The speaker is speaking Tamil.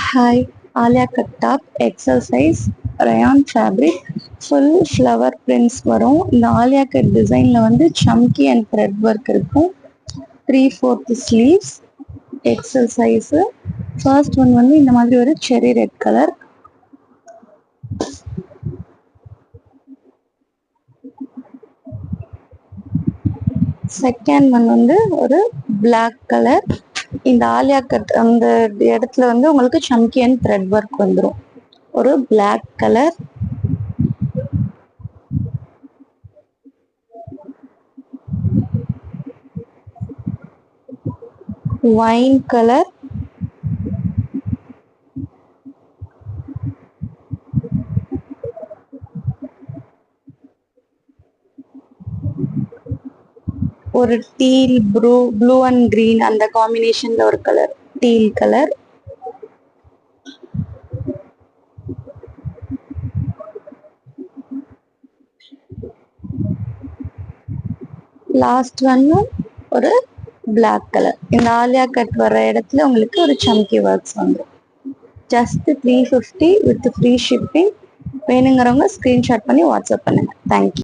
Hi, Alia cut top XL size rayon fabric full flower prints வரும். இந்த ஆலியா கட் டிசைனில் வந்து சம்கி அண்ட் த்ரெட் ஒர்க் இருக்கும். 3/4 sleeves, XL size. First one வந்து இந்த மாதிரி ஒரு செரி ரெட் கலர். செகண்ட் ஒன் வந்து ஒரு பிளாக் கலர். இந்த ஆலியா கட் அந்த இடத்துல வந்து உங்களுக்கு சம்கி அண்ட் த்ரெட் ஒர்க் வந்துடும். ஒரு பிளாக் கலர். Wine colour. ஒரு டீல் ப்ளூ அண்ட் கிரீன் அந்த காம்பினேஷன்ல ஒரு colour, teal colour. Last one ஒரு பிளாக் கலர். இந்த ஆலியா கட் வர இடத்துல உங்களுக்கு ஒரு சம்கி ஒர்க்ஸ் வந்துடும். Just 350 with free shipping. வேணுங்கிறவங்க ஸ்கிரீன்ஷாட் பண்ணி வாட்ஸ்அப் பண்ணுங்க. தேங்க்யூ.